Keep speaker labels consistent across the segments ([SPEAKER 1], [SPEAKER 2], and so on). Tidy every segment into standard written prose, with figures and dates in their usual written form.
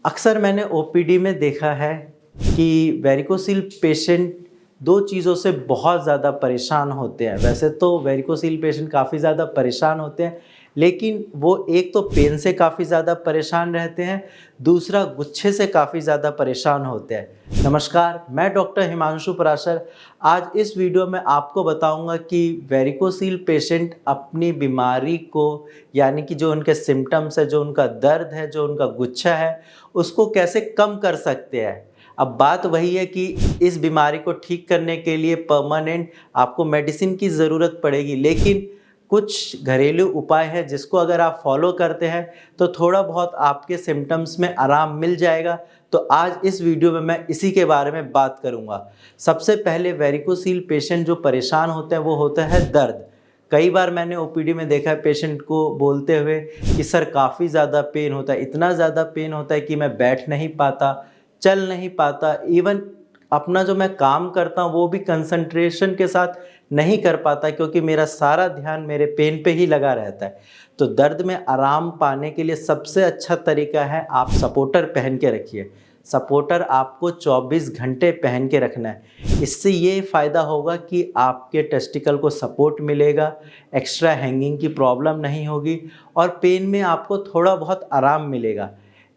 [SPEAKER 1] अक्सर मैंने ओपीडी में देखा है कि वेरिकोसिल पेशेंट दो चीज़ों से बहुत ज़्यादा परेशान होते हैं। वैसे तो वेरिकोसिल पेशेंट काफ़ी ज़्यादा परेशान होते हैं, लेकिन वो एक तो पेन से काफ़ी ज़्यादा परेशान रहते हैं, दूसरा गुच्छे से काफ़ी ज़्यादा परेशान होते हैं। नमस्कार, मैं डॉक्टर हिमांशु पराशर। आज इस वीडियो में आपको बताऊंगा कि वेरिकोसिल पेशेंट अपनी बीमारी को, यानी कि जो उनके सिम्टम्स है, जो उनका दर्द है, जो उनका गुच्छा है, उसको कैसे कम कर सकते हैं। अब बात वही है कि इस बीमारी को ठीक करने के लिए परमानेंट आपको मेडिसिन की ज़रूरत पड़ेगी, लेकिन कुछ घरेलू उपाय है जिसको अगर आप फॉलो करते हैं तो थोड़ा बहुत आपके सिम्टम्स में आराम मिल जाएगा। तो आज इस वीडियो में मैं इसी के बारे में बात करूंगा। सबसे पहले वेरिकोसिल पेशेंट जो परेशान होते हैं वो होता है दर्द। कई बार मैंने ओपीडी में देखा है पेशेंट को बोलते हुए कि सर काफ़ी ज़्यादा पेन होता है, इतना ज़्यादा पेन होता है कि मैं बैठ नहीं पाता, चल नहीं पाता, इवन अपना जो मैं काम करता हूँ वो भी कंसंट्रेशन के साथ नहीं कर पाता, क्योंकि मेरा सारा ध्यान मेरे पेन पे ही लगा रहता है। तो दर्द में आराम पाने के लिए सबसे अच्छा तरीका है आप सपोर्टर पहन के रखिए। सपोर्टर आपको 24 घंटे पहन के रखना है। इससे ये फ़ायदा होगा कि आपके टेस्टिकल को सपोर्ट मिलेगा, एक्स्ट्रा हैंगिंग की प्रॉब्लम नहीं होगी और पेन में आपको थोड़ा बहुत आराम मिलेगा।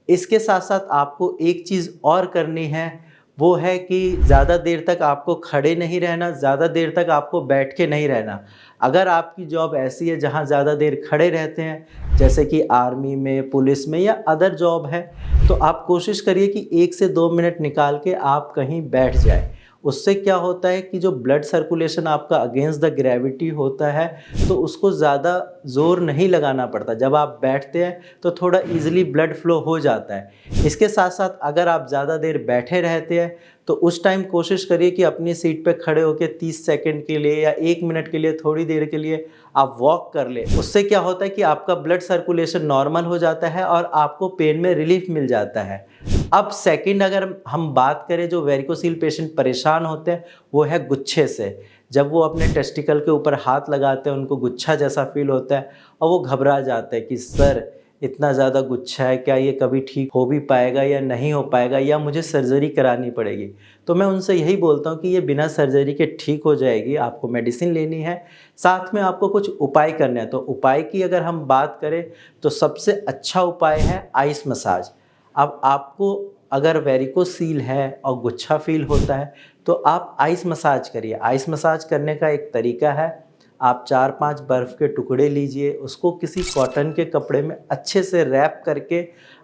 [SPEAKER 1] इसके साथ साथ आपको एक चीज़ और करनी है, वो है कि ज़्यादा देर तक आपको खड़े नहीं रहना, ज़्यादा देर तक आपको बैठ के नहीं रहना। अगर आपकी जॉब ऐसी है जहाँ ज़्यादा देर खड़े रहते हैं, जैसे कि आर्मी में, पुलिस में या अदर जॉब है, तो आप कोशिश करिए कि 1 से 2 मिनट निकाल के आप कहीं बैठ जाएँ। उससे क्या होता है कि जो ब्लड सर्कुलेशन आपका अगेंस्ट द ग्रेविटी होता है, तो उसको ज़्यादा ज़ोर नहीं लगाना पड़ता। जब आप बैठते हैं तो थोड़ा ईज़िली ब्लड फ्लो हो जाता है। इसके साथ-साथ अगर आप ज़्यादा देर बैठे रहते हैं तो उस टाइम कोशिश करिए कि अपनी सीट पे खड़े होके 30 सेकंड के लिए या 1 मिनट के लिए, थोड़ी देर के लिए आप वॉक कर लें। उससे क्या होता है कि आपका ब्लड सर्कुलेशन नॉर्मल हो जाता है और आपको पेन में रिलीफ मिल जाता है। अब सेकंड अगर हम बात करें, जो वेरिकोसिल पेशेंट परेशान होते हैं वो है गुच्छे से। जब वो अपने टेस्टिकल के ऊपर हाथ लगाते हैं उनको गुच्छा जैसा फील होता है और वो घबरा जाते हैं कि सर इतना ज़्यादा गुच्छा है, क्या ये कभी ठीक हो भी पाएगा या नहीं हो पाएगा, या मुझे सर्जरी करानी पड़ेगी। तो मैं उनसे यही बोलता हूँ कि ये बिना सर्जरी के ठीक हो जाएगी। आपको मेडिसिन लेनी है, साथ में आपको कुछ उपाय करने हैं। तो उपाय की अगर हम बात करें तो सबसे अच्छा उपाय है आइस मसाज। अब आपको अगर वेरिकोसील है और गुच्छा फील होता है तो आप आइस मसाज करिए। आइस मसाज करने का एक तरीका है, आप 4-5 बर्फ़ के टुकड़े लीजिए, उसको किसी कॉटन के कपड़े में अच्छे से रैप करके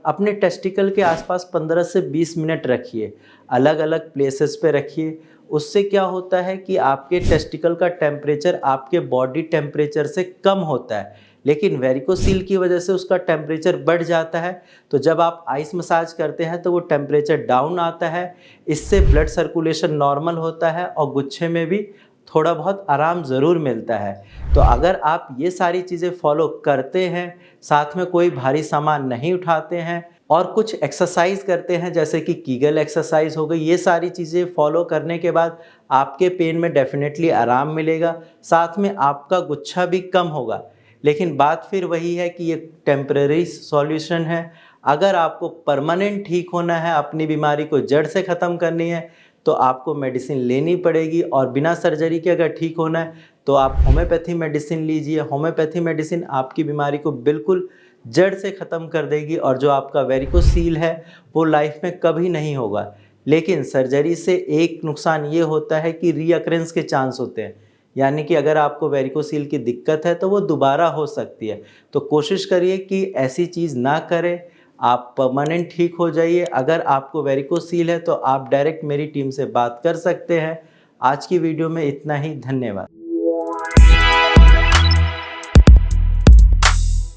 [SPEAKER 1] अपने टेस्टिकल के आसपास 15 से 20 मिनट रखिए। अलग-अलग प्लेसेस पे रखिए। उससे क्या होता है कि आपके टेस्टिकल का टेम्परेचर आपके बॉडी टेम्परेचर से कम होता है, लेकिन वेरिकोसील की वजह से उसका टेम्परेचर बढ़ जाता है। तो जब आप आइस मसाज करते हैं तो वो टेम्परेचर डाउन आता है। इससे ब्लड सर्कुलेशन नॉर्मल होता है और गुच्छे में भी थोड़ा बहुत आराम ज़रूर मिलता है। तो अगर आप ये सारी चीज़ें फॉलो करते हैं, साथ में कोई भारी सामान नहीं उठाते हैं और कुछ एक्सरसाइज करते हैं जैसे कि कीगल एक्सरसाइज हो गई, ये सारी चीज़ें फॉलो करने के बाद आपके पेन में डेफिनेटली आराम मिलेगा, साथ में आपका गुच्छा भी कम होगा। लेकिन बात फिर वही है कि ये टेम्परेरी सॉल्यूशन है। अगर आपको परमानेंट ठीक होना है, अपनी बीमारी को जड़ से ख़त्म करनी है, तो आपको मेडिसिन लेनी पड़ेगी। और बिना सर्जरी के अगर ठीक होना है तो आप होम्योपैथी मेडिसिन लीजिए। होम्योपैथी मेडिसिन आपकी बीमारी को बिल्कुल जड़ से ख़त्म कर देगी और जो आपका वेरिकोसील है वो लाइफ में कभी नहीं होगा। लेकिन सर्जरी से एक नुकसान ये होता है कि रीअकरेंस के चांस होते हैं, यानी कि अगर आपको वेरिकोसील की दिक्कत है तो वो दोबारा हो सकती है। तो कोशिश करिए कि ऐसी चीज़ ना करें, आप परमानेंट ठीक हो जाइए। अगर आपको वेरिकोसील है तो आप डायरेक्ट मेरी टीम से बात कर सकते हैं। आज की वीडियो में इतना ही। धन्यवाद।